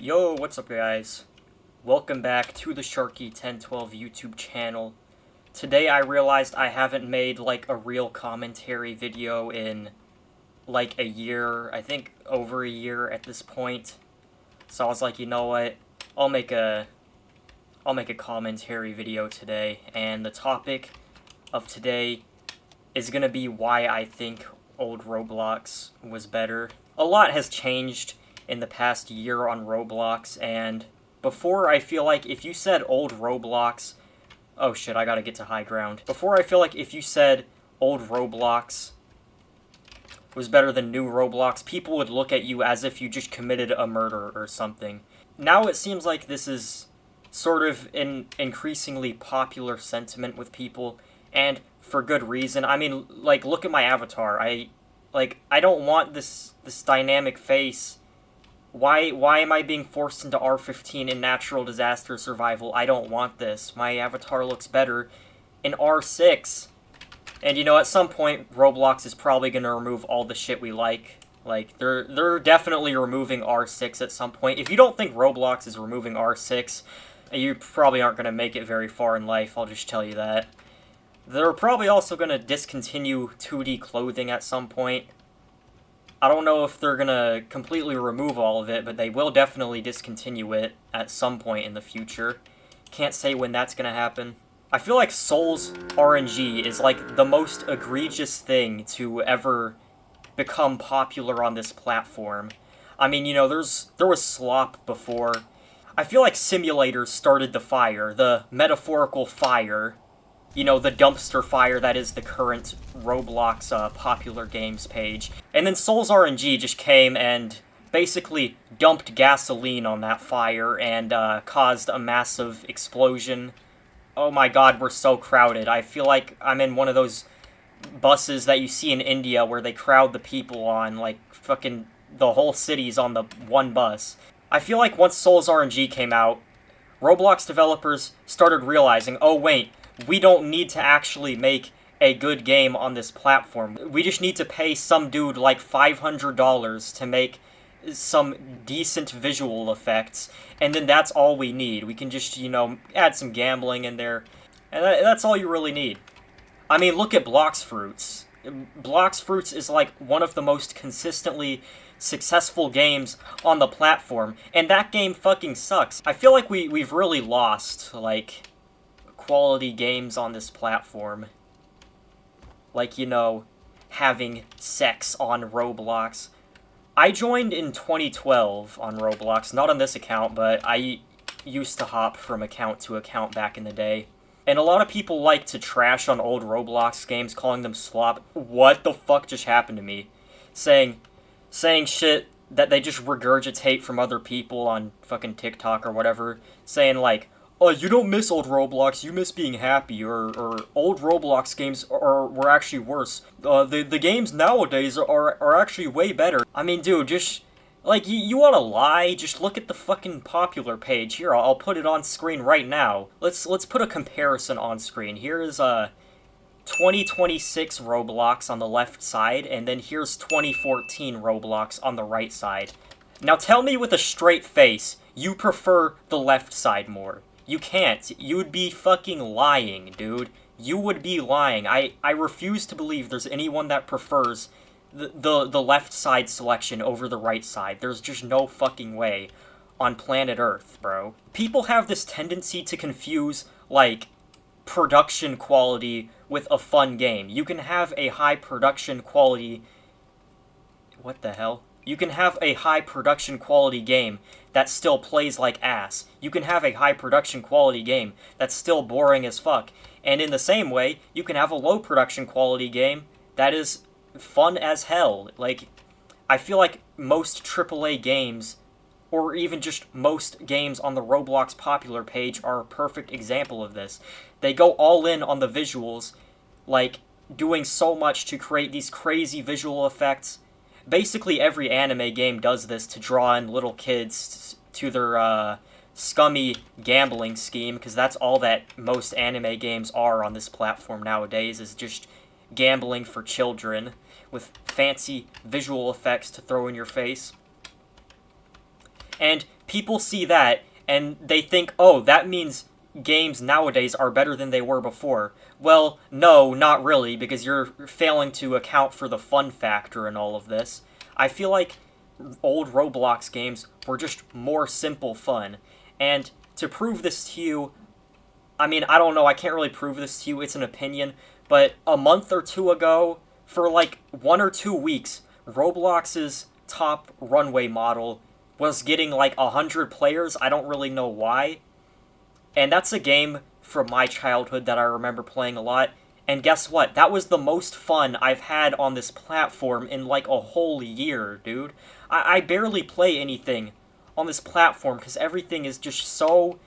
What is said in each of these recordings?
Yo, what's up guys? Welcome back to the Sharky1012 YouTube channel. Today I realized I haven't made like a real commentary video in like a year, I think over a year at this point. So I was like, you know what? I'll make a commentary video today, and the topic of today is gonna be why I think old Roblox was better. A lot has changed in the past year on Roblox, and before I feel like if you said old Roblox, oh shit, I gotta get to high ground. Before I feel like if you said old Roblox was better than new Roblox, people would look at you as if you just committed a murder or something. Now it seems like this is sort of an increasingly popular sentiment with people, and for good reason. I mean, like, look at my avatar. I don't want this dynamic face. Why am I being forced into R15 in natural disaster survival? I don't want this. My avatar looks better in R6. And you know, at some point, Roblox is probably gonna remove all the shit we like. Like, they're definitely removing R6 at some point. If you don't think Roblox is removing R6, you probably aren't gonna make it very far in life, I'll just tell you that. They're probably also gonna discontinue 2D clothing at some point. I don't know if they're gonna completely remove all of it, but they will definitely discontinue it at some point in the future. Can't say when that's gonna happen. I feel like Soul's RNG is like the most egregious thing to ever become popular on this platform. I mean, you know, there was slop before. I feel like simulators started the fire, the metaphorical fire. You know, the dumpster fire that is the current Roblox popular games page. And then Soul's RNG just came and basically dumped gasoline on that fire and caused a massive explosion. Oh my god, we're so crowded. I feel like I'm in one of those buses that you see in India where they crowd the people on, like, fucking the whole city's on the one bus. I feel like once Soul's RNG came out, Roblox developers started realizing, oh wait, we don't need to actually make a good game on this platform. We just need to pay some dude like $500 to make some decent visual effects, and then that's all we need. We can just, you know, add some gambling in there, and that's all you really need. I mean, look at Blox Fruits. Blox Fruits is like one of the most consistently successful games on the platform, and that game fucking sucks. I feel like we've really lost, like, quality games on this platform. Like, you know, having sex on Roblox. I joined in 2012 on Roblox, not on this account, but I used to hop from account to account back in the day. And a lot of people like to trash on old Roblox games, calling them slop. What the fuck just happened to me? Saying shit that they just regurgitate from other people on fucking TikTok or whatever. Saying like, oh, you don't miss old Roblox, you miss being happy, or old Roblox games were actually worse. The games nowadays are actually way better. I mean, dude, just, like, you wanna lie? Just look at the fucking popular page. Here, I'll put it on screen right now. Let's put a comparison on screen. Here is, 2026 Roblox on the left side, and then here's 2014 Roblox on the right side. Now tell me with a straight face, you prefer the left side more. You can't. You would be fucking lying, dude. You would be lying. I refuse to believe there's anyone that prefers the left side selection over the right side. There's just no fucking way on planet Earth, bro. People have this tendency to confuse, like, production quality with a fun game. You can have a high production quality... What the hell? You can have a high production quality game that still plays like ass. You can have a high production quality game that's still boring as fuck. And in the same way, you can have a low production quality game that is fun as hell. Like, I feel like most AAA games, or even just most games on the Roblox popular page, are a perfect example of this. They go all in on the visuals, like, doing so much to create these crazy visual effects. Basically, every anime game does this to draw in little kids to their scummy gambling scheme, because that's all that most anime games are on this platform nowadays, is just gambling for children with fancy visual effects to throw in your face. And people see that and they think, oh, that means games nowadays are better than they were before. Well, no, not really, because you're failing to account for the fun factor in all of this. I feel like old Roblox games were just more simple fun. And to prove this to you, I mean, I don't know, I can't really prove this to you, it's an opinion, but a month or two ago, for like 1 or 2 weeks, Roblox's top runway model was getting like 100 players. I don't really know why. And that's a game from my childhood that I remember playing a lot. And guess what? That was the most fun I've had on this platform in like a whole year, dude. I barely play anything on this platform because everything is just so,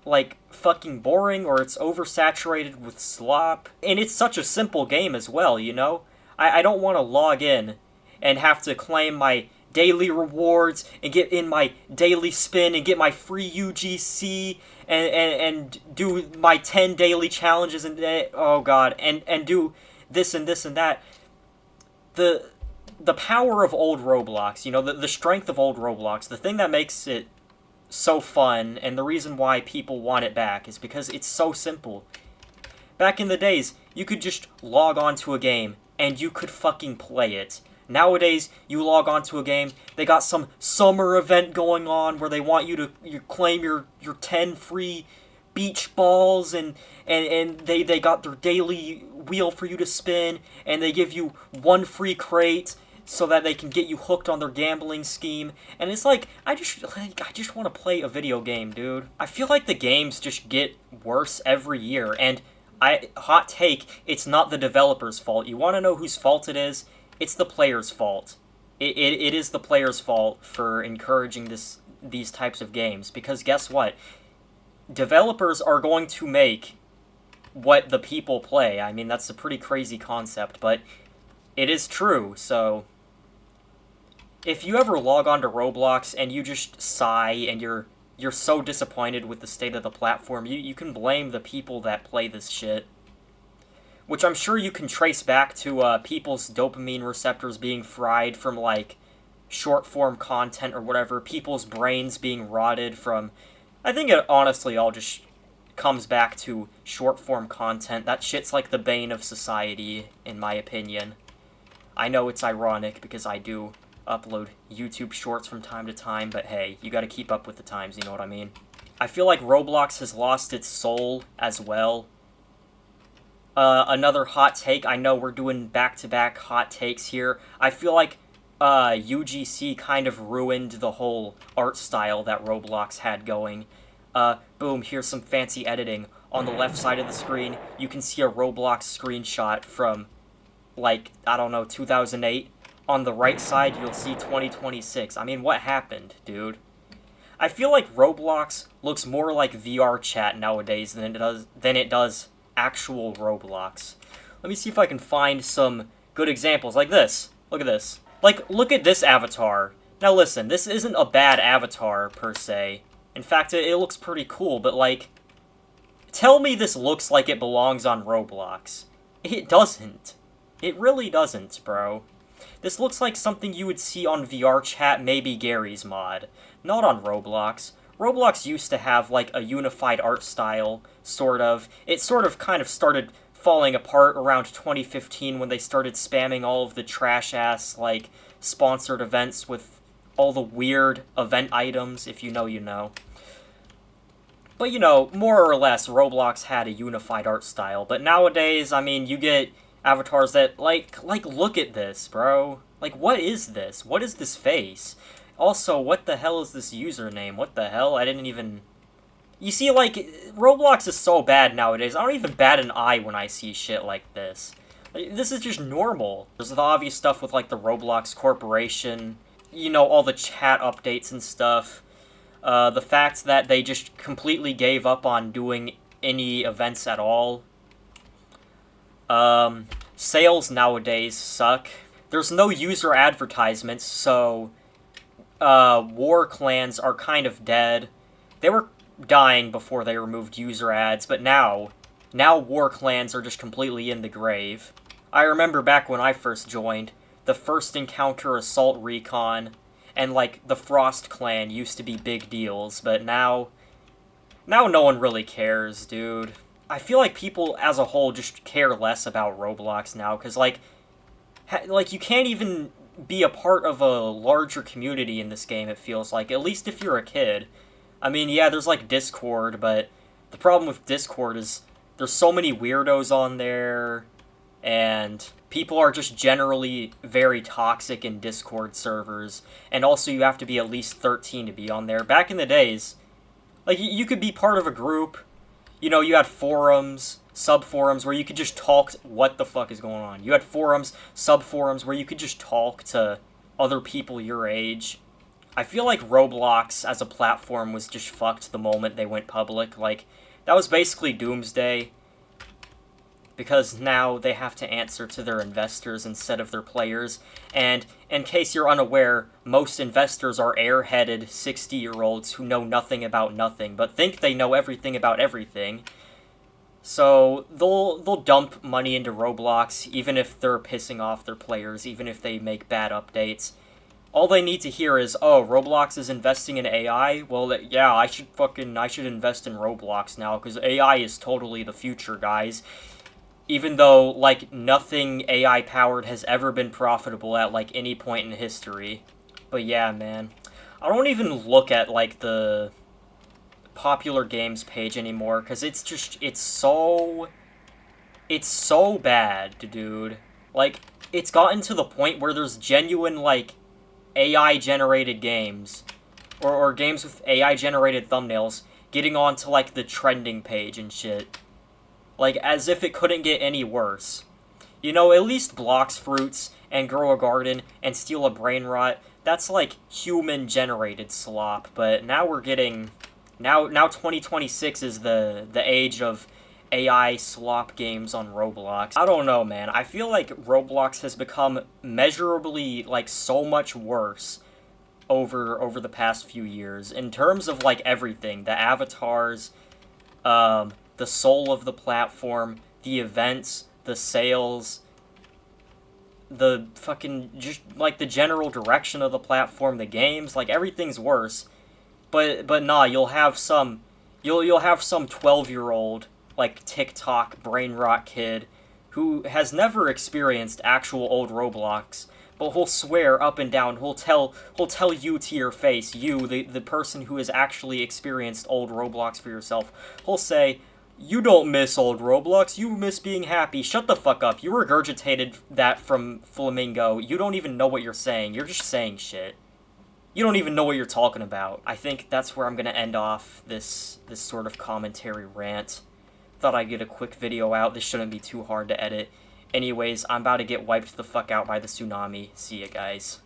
like, fucking boring, or it's oversaturated with slop. And it's such a simple game as well, you know? I don't want to log in and have to claim my daily rewards and get in my daily spin and get my free UGC and do my 10 daily challenges and oh god, and do this and this and that. The power of old Roblox, you know, the strength of old Roblox, the thing that makes it so fun and the reason why people want it back is because it's so simple. Back in the days, you could just log on to a game and you could fucking play it. Nowadays, you log on to a game, they got some summer event going on where they want you to claim your 10 free beach balls, and they got their daily wheel for you to spin, and they give you 1 free crate so that they can get you hooked on their gambling scheme. And it's like, I just want to play a video game, dude. I feel like the games just get worse every year, and hot take, it's not the developer's fault. You want to know whose fault it is? It's the player's fault. It is the player's fault for encouraging these types of games, because guess what? Developers are going to make what the people play. I mean, that's a pretty crazy concept, but it is true. So if you ever log on to Roblox and you just sigh and you're so disappointed with the state of the platform, you can blame the people that play this shit. Which I'm sure you can trace back to people's dopamine receptors being fried from, like, short-form content or whatever, people's brains being rotted from... I think it honestly all just comes back to short-form content. That shit's like the bane of society, in my opinion. I know it's ironic, because I do upload YouTube shorts from time to time, but hey, you gotta keep up with the times, you know what I mean? I feel like Roblox has lost its soul as well. Another hot take, I know we're doing back-to-back hot takes here. I feel like UGC kind of ruined the whole art style that Roblox had going. Boom, here's some fancy editing. On the left side of the screen, you can see a Roblox screenshot from, like, I don't know, 2008. On the right side, you'll see 2026. I mean, what happened, dude? I feel like Roblox looks more like VR chat nowadays than it does actual Roblox. Let me see if I can find some good examples, like this. Look at this. Like, look at this avatar. Now listen, this isn't a bad avatar, per se. In fact, it looks pretty cool, but like, tell me this looks like it belongs on Roblox. It doesn't. It really doesn't, bro. This looks like something you would see on VR chat, maybe Gary's mod. Not on Roblox. Roblox used to have, like, a unified art style, sort of. It sort of kind of started falling apart around 2015 when they started spamming all of the trash-ass, like, sponsored events with all the weird event items. If you know, you know. But, you know, more or less, Roblox had a unified art style. But nowadays, I mean, you get avatars that, like, look at this, bro. Like, what is this? What is this face? Also, what the hell is this username? What the hell? I didn't even... You see, like, Roblox is so bad nowadays. I don't even bat an eye when I see shit like this. Like, this is just normal. There's the obvious stuff with, like, the Roblox Corporation. You know, all the chat updates and stuff. The fact that they just completely gave up on doing any events at all. Sales nowadays suck. There's no user advertisements, so... war clans are kind of dead. They were dying before they removed user ads, but now war clans are just completely in the grave. I remember back when I first joined, the first encounter assault recon, and like the Frost Clan used to be big deals, but now no one really cares, dude. I feel like people as a whole just care less about Roblox now, because like you can't even be a part of a larger community in this game, it feels like, at least if you're a kid. I mean, yeah, there's like Discord, but the problem with Discord is there's so many weirdos on there, and people are just generally very toxic in Discord servers, and also you have to be at least 13 to be on there. Back in the days, like, you could be part of a group, you know, you had forums, sub-forums, where you could just talk what the fuck is going on. You had forums, sub-forums, where you could just talk to other people your age. I feel like Roblox as a platform was just fucked the moment they went public. Like, that was basically doomsday, because now they have to answer to their investors instead of their players. And in case you're unaware, most investors are airheaded 60-year-olds who know nothing about nothing, but think they know everything about everything. So they'll dump money into Roblox, even if they're pissing off their players, even if they make bad updates. All they need to hear is, oh, Roblox is investing in AI? Well, yeah, I should invest in Roblox now, because AI is totally the future, guys. Even though, like, nothing AI-powered has ever been profitable at, like, any point in history. But yeah, man. I don't even look at, like, the popular games page anymore, because it's so bad, dude. Like, it's gotten to the point where there's genuine, like, AI-generated games, or games with AI-generated thumbnails, getting onto, like, the trending page and shit. Like, as if it couldn't get any worse. You know, at least Blocks Fruits and Grow a Garden and Steal a Brain Rot, that's like human-generated slop, but now we're getting... Now 2026 is the age of AI slop games on Roblox. I don't know, man. I feel like Roblox has become measurably, like, so much worse over the past few years. In terms of, like, everything. The avatars, the soul of the platform, the events, the sales, the fucking, just, like, the general direction of the platform, the games, like, everything's worse. But nah, you'll have some 12-year-old, like, TikTok brain rot kid who has never experienced actual old Roblox, but he'll swear up and down, he'll tell you to your face, you, the person who has actually experienced old Roblox for yourself, he'll say, you don't miss old Roblox, you miss being happy. Shut the fuck up. You regurgitated that from Flamingo. You don't even know what you're saying. You're just saying shit. You don't even know what you're talking about. I think that's where I'm gonna end off this sort of commentary rant. Thought I'd get a quick video out. This shouldn't be too hard to edit. Anyways, I'm about to get wiped the fuck out by the tsunami. See ya, guys.